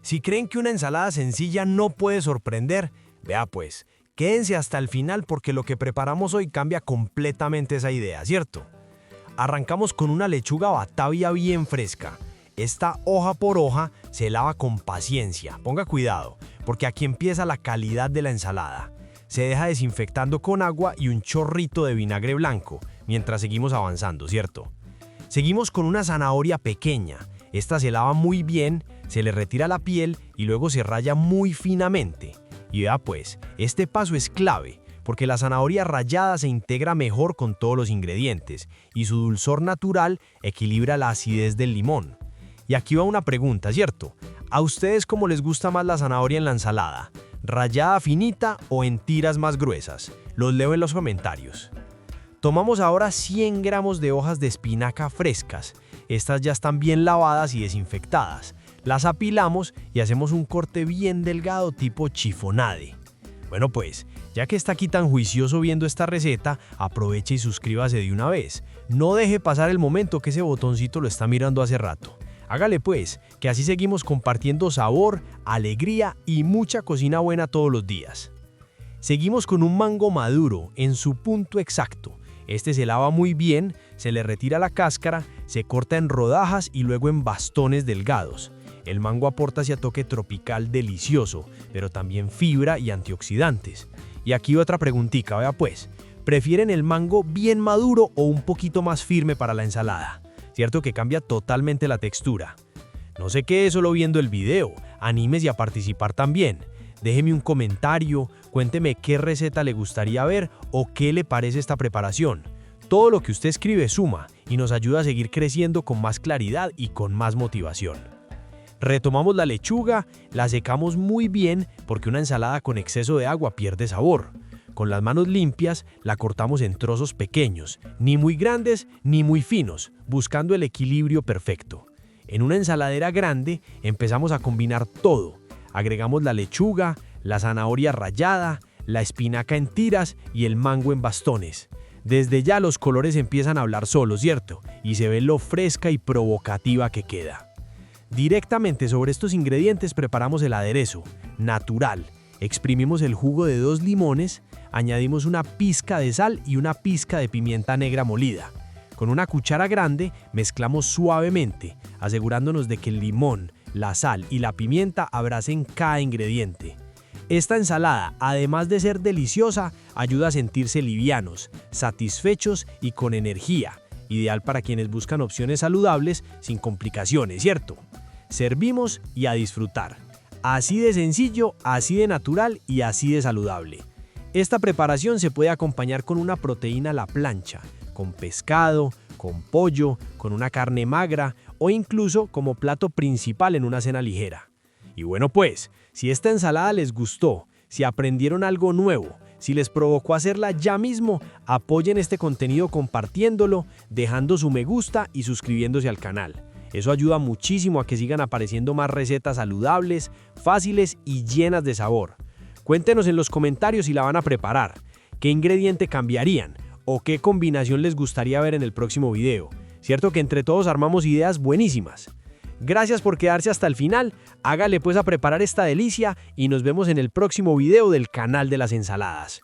Si creen que una ensalada sencilla no puede sorprender, vea pues, quédense hasta el final porque lo que preparamos hoy cambia completamente esa idea, ¿cierto? Arrancamos con una lechuga batavia bien fresca. Esta hoja por hoja se lava con paciencia, ponga cuidado, porque aquí empieza la calidad de la ensalada. Se deja desinfectando con agua y un chorrito de vinagre blanco, mientras seguimos avanzando, ¿cierto? Seguimos con una zanahoria pequeña. Esta se lava muy bien, se le retira la piel y luego se raya muy finamente. Y vea pues, este paso es clave, porque la zanahoria rallada se integra mejor con todos los ingredientes y su dulzor natural equilibra la acidez del limón. Y aquí va una pregunta, ¿cierto? ¿A ustedes cómo les gusta más la zanahoria en la ensalada? ¿Rallada finita o en tiras más gruesas? Los leo en los comentarios. Tomamos ahora 100 gramos de hojas de espinaca frescas. Estas ya están bien lavadas y desinfectadas. Las apilamos y hacemos un corte bien delgado tipo chiffonade. Bueno pues, ya que está aquí tan juicioso viendo esta receta, aproveche y suscríbase de una vez. No deje pasar el momento que ese botoncito lo está mirando hace rato. Hágale pues, que así seguimos compartiendo sabor, alegría y mucha cocina buena todos los días. Seguimos con un mango maduro en su punto exacto. Este se lava muy bien, se le retira la cáscara, se corta en rodajas y luego en bastones delgados. El mango aporta ese toque tropical delicioso, pero también fibra y antioxidantes. Y aquí otra preguntita, vea pues, ¿prefieren el mango bien maduro o un poquito más firme para la ensalada? Cierto que cambia totalmente la textura. No se quede solo viendo el video, anímese a participar también. Déjeme un comentario, cuénteme qué receta le gustaría ver o qué le parece esta preparación. Todo lo que usted escribe suma y nos ayuda a seguir creciendo con más claridad y con más motivación. Retomamos la lechuga, la secamos muy bien porque una ensalada con exceso de agua pierde sabor. Con las manos limpias la cortamos en trozos pequeños, ni muy grandes ni muy finos, buscando el equilibrio perfecto. En una ensaladera grande empezamos a combinar todo. Agregamos la lechuga, la zanahoria rallada, la espinaca en tiras y el mango en bastones. Desde ya los colores empiezan a hablar solos, ¿cierto? Y se ve lo fresca y provocativa que queda. Directamente sobre estos ingredientes preparamos el aderezo, natural. Exprimimos el jugo de 2 limones, añadimos una pizca de sal y una pizca de pimienta negra molida. Con una cuchara grande mezclamos suavemente, asegurándonos de que el limón, la sal y la pimienta abracen cada ingrediente. Esta ensalada, además de ser deliciosa, ayuda a sentirse livianos, satisfechos y con energía, ideal para quienes buscan opciones saludables sin complicaciones, ¿cierto? Servimos y a disfrutar. Así de sencillo, así de natural y así de saludable. Esta preparación se puede acompañar con una proteína a la plancha, con pescado, con pollo, con una carne magra o incluso como plato principal en una cena ligera. Y bueno pues, si esta ensalada les gustó, si aprendieron algo nuevo, si les provocó hacerla ya mismo, apoyen este contenido compartiéndolo, dejando su me gusta y suscribiéndose al canal. Eso ayuda muchísimo a que sigan apareciendo más recetas saludables, fáciles y llenas de sabor. Cuéntenos en los comentarios si la van a preparar, qué ingrediente cambiarían o qué combinación les gustaría ver en el próximo video. Cierto que entre todos armamos ideas buenísimas. Gracias por quedarse hasta el final, hágale pues a preparar esta delicia y nos vemos en el próximo video del canal de las ensaladas.